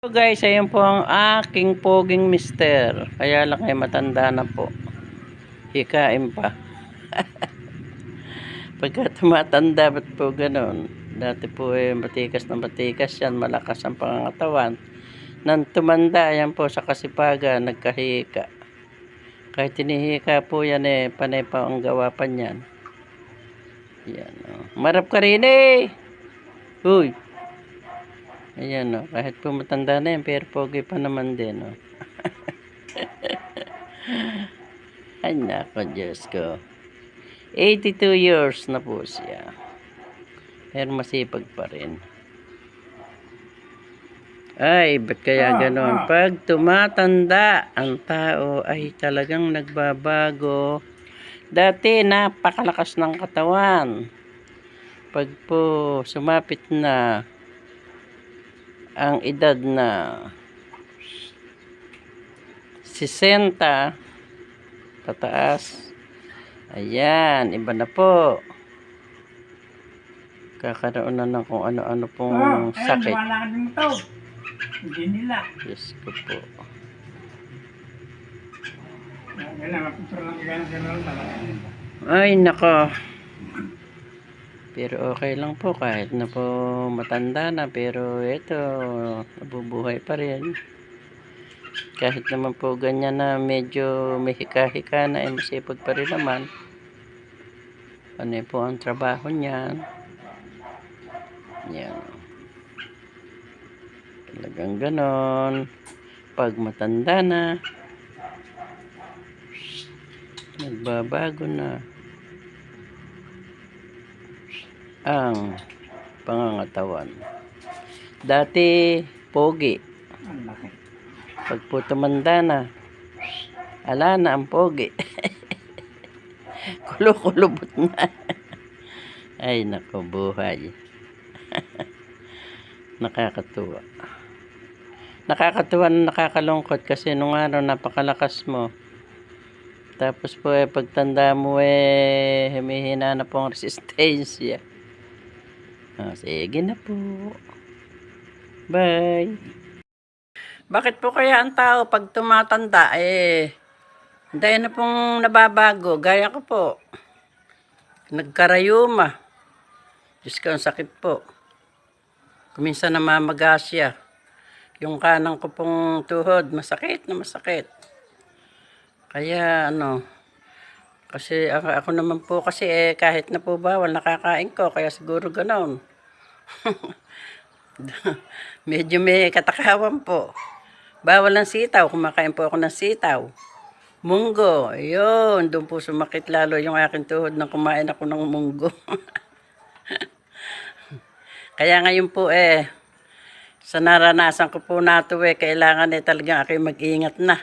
So guys, ayun po ang aking poging mister. Kaya lang ay matanda na po. Hikain pa. Pagka tumatanda, ba't po ganun? Dati po matikas na matikas yan. Malakas ang pangangatawan. Nang tumanda, yan po sa kasipagan, nagkahika. Kahit tinihika po yan panay pa ang gawa pa niyan. Yan Marap ka rin Uy! Ayan kahit po matanda na yan, pero pogi pa naman din Ay nako, Diyos ko. 82 years na po siya. Pero masipag pa rin. Ay, ba't kaya ganon? Pag tumatanda, ang tao ay talagang nagbabago. Dati, napakalakas ng katawan. Pag po sumapit na ang edad na 60 pataas, ayan, iba na po. Kakaroon na ng kung ano-ano pong sakit. Hindi nila. Diyos ko po. Ay, nako. Pero okay lang po kahit na po matanda na, pero ito nabubuhay pa rin. Kahit naman po ganyan na medyo may hika-hika na, masipag pa rin naman. Ano po ang trabaho niyan? Yan. Talagang ganon. Pag matanda na, nagbabago na ang pangangatawan. Dati pogi. Pag po tumanda na, ala na ang pogi. Kulo-kulubot na. Ay nako, buhay. Nakakatuwa. Nakakatuwa na nakakalungkot kasi nung araw napakalakas mo. Tapos po pagtanda mo humihina na po ang resistensya. Sige na po. Bye. Bakit po kaya ang tao pag tumatanda dahil na pong nababago? Gaya ko po. Nagkarayuma. Diyos ko, ang sakit po. Kuminsan namamagasya. Yung kanang ko pong tuhod, masakit na masakit. Kaya kasi ako naman po kasi kahit na po bawal nakakain ko, kaya siguro ganoon. Medyo may katakawan po. Bawal ng sitaw, kumakain po ako ng sitaw. Munggo, yun, doon po sumakit lalo yung aking tuhod nang kumain ako ng munggo. Kaya ngayon po sa naranasan ko po na ito kailangan talagang ako mag-ingat na.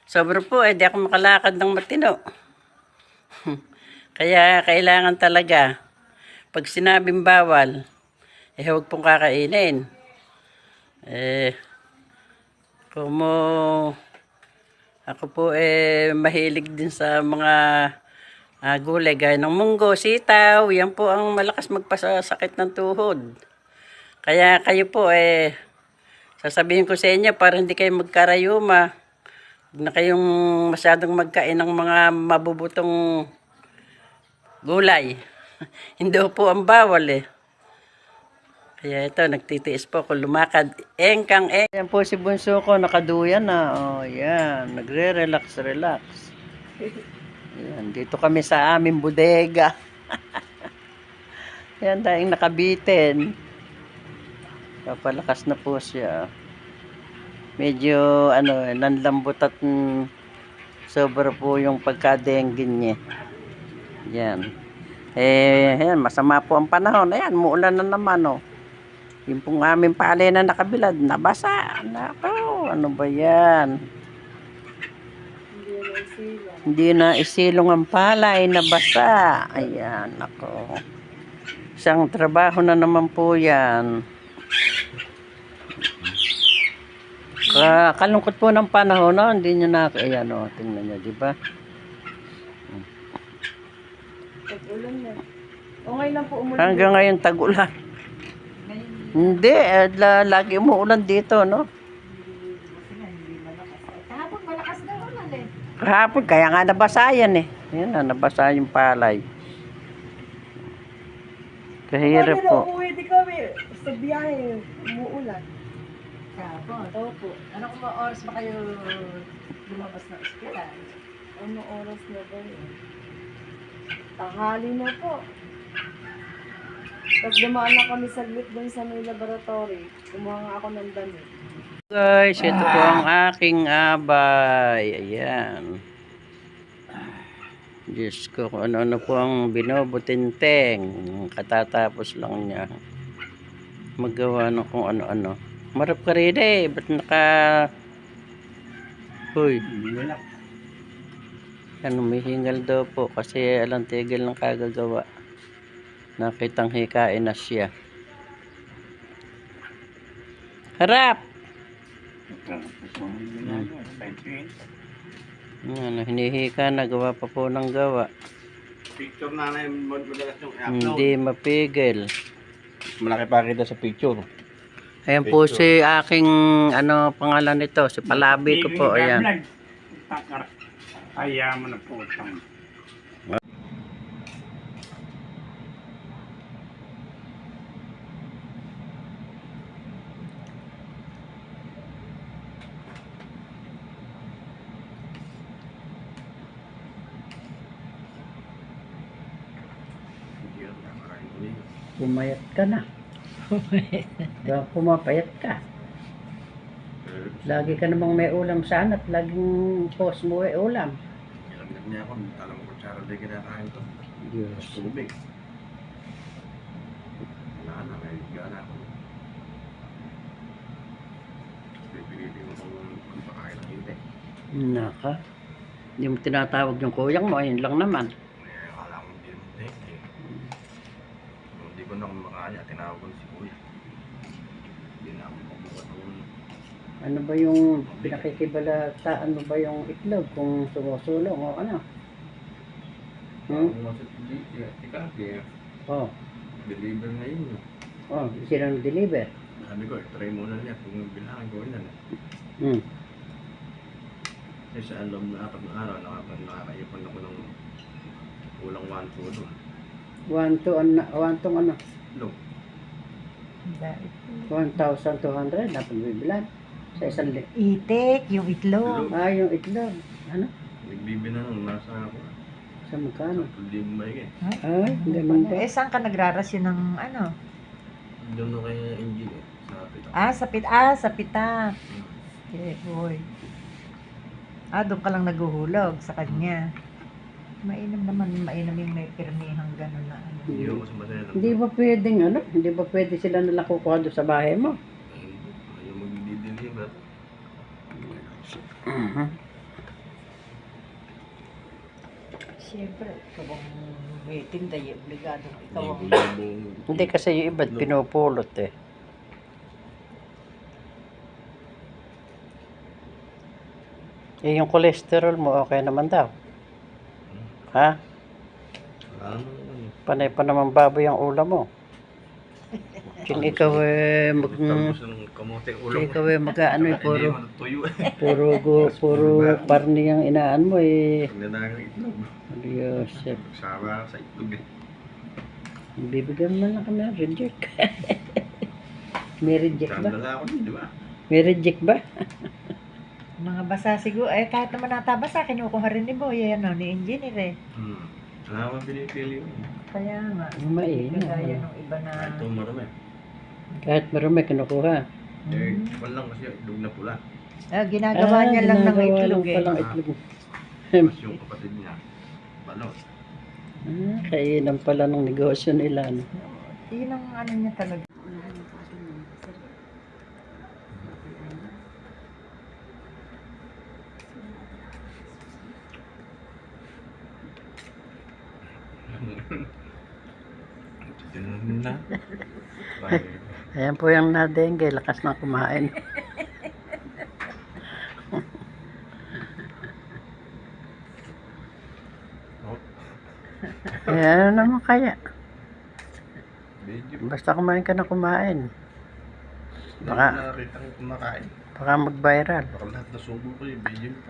Sobra po di ako makalakad ng matino. Kaya kailangan talaga, pag sinabing bawal, huwag pong kakainin. Kumo ako po mahilig din sa mga gulay gaya ng munggo, sitaw, yan po ang malakas magpasakit ng tuhod. Kaya kayo po sasabihin ko sa inyo para hindi kayo magkarayuma. Huwag na kayong masyadong magkain ng mga mabubutong gulay. Hindi po ang bawal Kaya ito, nagtitiis po ako lumakad. Yan po si bunso ko, nakaduyan na. Yan, nagre-relax. Yan, dito kami sa aming bodega. Yan, dahil nakabitin. Papalakas na po siya. Medyo nanlambot at sobra po yung pagka-dengue niya. Yan. Yan, masama po ang panahon. Ayan, muulan na naman Yung pong aming palay na nakabilad, nabasa. Nako, ano ba yan? Hindi na isilong ang palay, nabasa. Ayan, nako. Isang trabaho na naman po yan. Kalungkot po ng panahon hindi nyo na ayan tingnan nyo, di ba? Tag-ulan na. Okay lang po umulan. Hanggang ngayon tag-ulan. Hindi, lagi umuulan dito, Kahapon, kaya nga nabasa yan eh. Yan na, nabasa yung palay. Kahirap po. Uwi di kami. Sa biyahe, umuulan. Kapon. Opo. Ano kung mga oras ba kayo lumabas ng ospital? Ano oras na ba yun? Tanghali na po. Tapos dumaan na kami saglit dun sa may laboratory. Kumuha nga ako ng damit. Guys, ito po ang aking abay. Ayan. Diyos ko, kung ano-ano po ang binubutinteng. Katatapos lang niya. Magawa ng kung ano-ano. Marap ka rin eh. Ba't naka... Uy. Yan, humihingal daw po. Kasi alang tigil ng kagagawa. Nakitang hikain na siya. Harap! Ano, hinihika na, gawa pa po ng gawa. Picture na na yung madalas yung Hindi mapigil. malaki pa kita sa picture. Ayan po si aking, ano pangalan nito, si Palabi ko po, ayan. Ayaman na po. Pumayat ka na. Pumapayat ka. Lagi ka namang may ulam sana at laging post mo ay ulam. Ilang niya ako, alam ko kutsara din kinakain to. Diyos. Tubig. Wala na, may gana ako. Pipilitin mo kung pakain ng hindi. Naka. Hindi mo tinatawag yung kuyang mo, ayun lang naman. Akala ko hindi mo hindi. Hindi ko na kumakain, tinawag ko si Kuya. Hindi na ako mabukat ng Ano ba yung pinakikibalataan mo ba yung itlog kung sumusulong o ano? Oh, deliver na yun. oh, sino nag-deliver? Sabi ko, try muna niya kung bilangin ko yun. Hmm. Kasi sa loob na 4 na araw, nakakaipon ako ng ulang 1 doon. 1 to ano? Look, 1,200 dapat bibilan sa isang Itik, yung itlog. Ah, yung itlog. Ano? nagbibi na nung nasa ako. Sa magkano? 10,000 ba yun eh. Ay, ganun ba? Eh, saan ka nagrarasyon ng ano? Doon na kay engine eh, sa pita. Sa pita. Okay, boy. Doon ka lang naguhulog sa kanya. Mainam naman, mainam yung may pirmihang gano'n na ano. Hindi ako sumasaya lang. Hindi ba pwedeng ano? Hindi ba pwede sila nalang kukuha doon sa bahay mo? Ayaw mag-deliver. Siyempre, ikaw ang may tinda, obligado ikaw ang... Hindi kasi yung iba pinupulot eh. Eh, yung cholesterol mo okay naman daw. Ha? Panay pa naman baboy ang ulam mo. Kung ikaw eh Tapos ng kamote ulo. ikaw eh mag-ano eh, Hindi mo tuyo eh. puro parni ang inaan mo eh. Pag nadagang itlog. Diyos, Sama sa itlog eh. bibigyan mo lang kami ng reject. May reject ba? Sandala ako din, di ba? May reject ba? Mga basa siguro, kahit naman natabasa, kinukuha rin ni Boy, ano, ni engineer eh. Wala akong pinipili yun. Kaya nga, Mainam. kagaya nung iba na... Ito marami. Kahit marami kinukuha. Eh, wala lang kasi itlog na pula. Ginagawa niya lang ng ginagawa itlog lang eh. palang itlog. Tapos yung kapatid niya, balot. Kainan pala ng negosyo nila. No? Yun ang ano niya talaga. Tinanong na. Ayan po yung nadengge, lakas na kumain. Ayan ano naman kaya. Medyo. Basta kumain ka na kumain. Baka- Nakakita ko kumakain. Baka mag-viral. Baka lahat na subo ko yung video nito.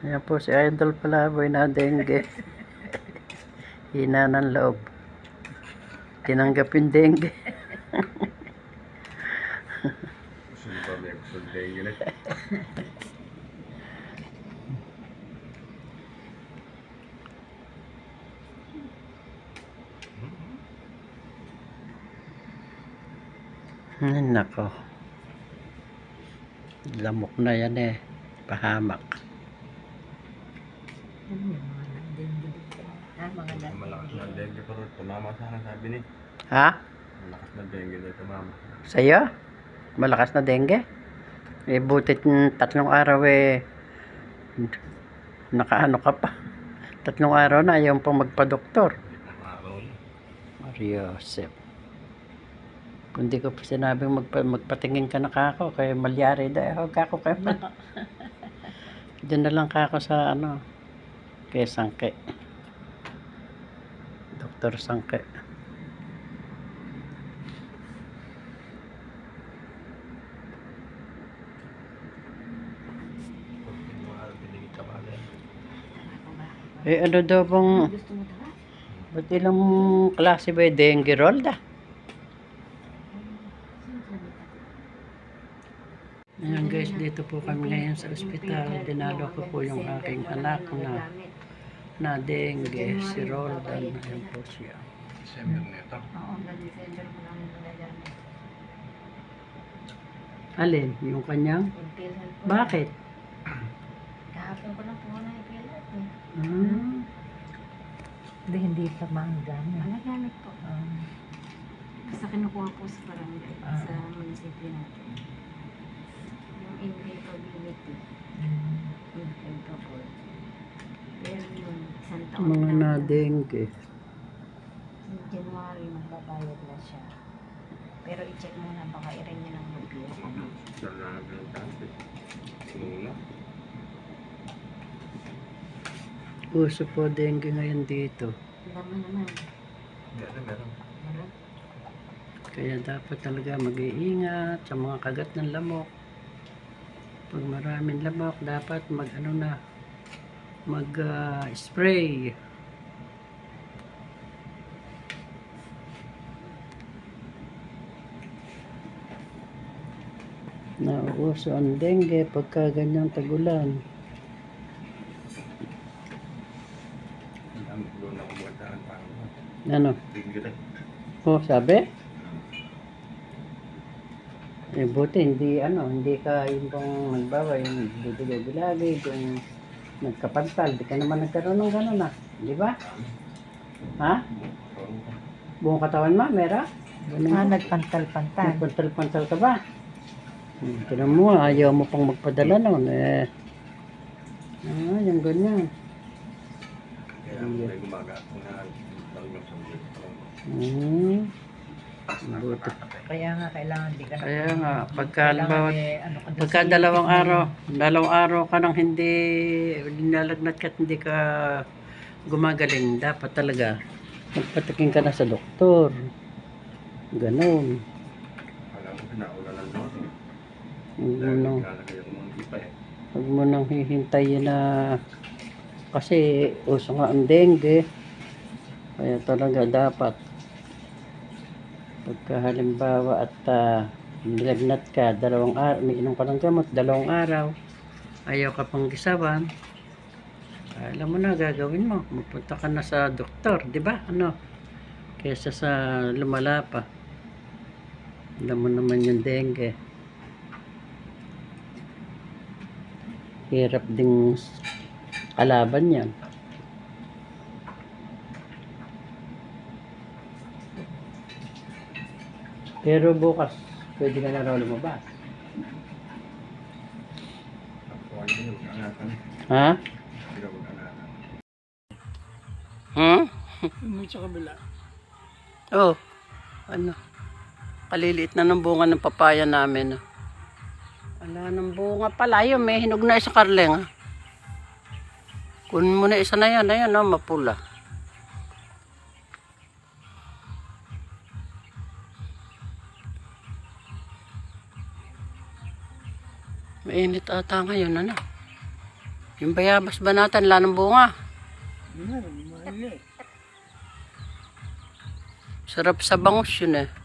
Ayan po si Idol Palaboy na dengue. Hina ng loob. Tinanggap yung dengue. Gusto pa may kusog dengue na. Nako. Lamok na yan eh. Pahamak. Ano yung mga dengue dito? Mga Malakas na dengue pero tumama sa akin sabi ni. Ha? Malakas na dengue na tumama. Sa'yo? Malakas na dengue? Eh, butit 3 araw eh. Nakaano ka pa. 3 araw na ayaw pang magpa-doktor. Araw na. Mariosep. Kung di ko pa sinabing magpatingin ka na kako, kaya malyari dahil kako kayo pa. Diyan na lang kako sa kay Sangke. Dr. Sangke. Eh ano daw bang, Gusto mo tara? ba't ilang klase ba yung dengue roll da? Ayan guys, dito po kami ngayon sa ospital. Dinalo ko po yung aking anak na dengue, si Roldan. Ayan po siya. December na ito. Oo, hanggang December mo namin magagamit. Alin? Yung kanyang? Impilhan po. Bakit? Kahapon ko lang po na impilhan eh. Hindi pa manggamit. Magagamit po. Basta kinukuha po sa barangay, sa munisipyo natin. Yung incapability. Incapable. Pero yun, isang taon Mga lang na yun. dengue. January, magbabayad na siya. Pero i-check muna, baka i-ren niya ng review. Sarap ng dante. Muna. Uso po dengue ngayon dito. Laman naman. Meron, meron. Meron? Kaya dapat talaga mag-iingat sa mga kagat ng lamok. Pag maraming lamok, dapat mag-spray. Nauuso ang dengue pagka ganyang tagulan. Ang dami ko na kumagdaan parang Ano? dengue rin. Oh, sabi? Eh, buti, hindi ka yung bang nagbawa, yung bibilaw-bilagid, yung nagkapantal, di ka naman nagkaroon ng gano'n di ba? Ha? Buong katawan mo, mera? Nagpantal-pantal. Nagpantal-pantal ka ba? Tinan mo, ayaw mo pang magpadala noon, yung ganyan. Kaya may gumagatong na talagang sa Hmm. Buti. Kaya nga, kailangan di ka na. Kaya nga, pagka pagka dalawang araw ka nang hindi nilalagnat ka at hindi ka gumagaling, dapat talaga magpatikin ka na sa doktor. Ganon. alam ko pinaulanan doon. Huwag mo Dahil nang, naglalagay ako ng ipa eh. huwag mo nang hihintayin na kasi uso nga ang dengue. Kaya talaga dapat pagka halimbawa at nilagnat ka, 2 araw, may inom ka ng gamot, 2 araw, ayaw ka pang gisawan, alam mo na gagawin mo, magpunta ka na sa doktor, di ba? Kesa sa lumala pa. Alam mo naman yung dengue. Hirap ding kalaban yan. Pero bukas, pwede ka na raw lumabas. Ako ano yun, mag-angatan. Ha? Hindi ka mag-angatan. Sa kabila. Oh, kaliliit na ng bunga ng papaya namin. Wala ng bunga pala. Ayun, may hinog na isa karling. Kunin mo na isa na yan. Ayan, mapula. Mainit ata ngayon, Yung bayabas ba natin, wala ng bunga. Mali. Sarap sa bangus yun eh.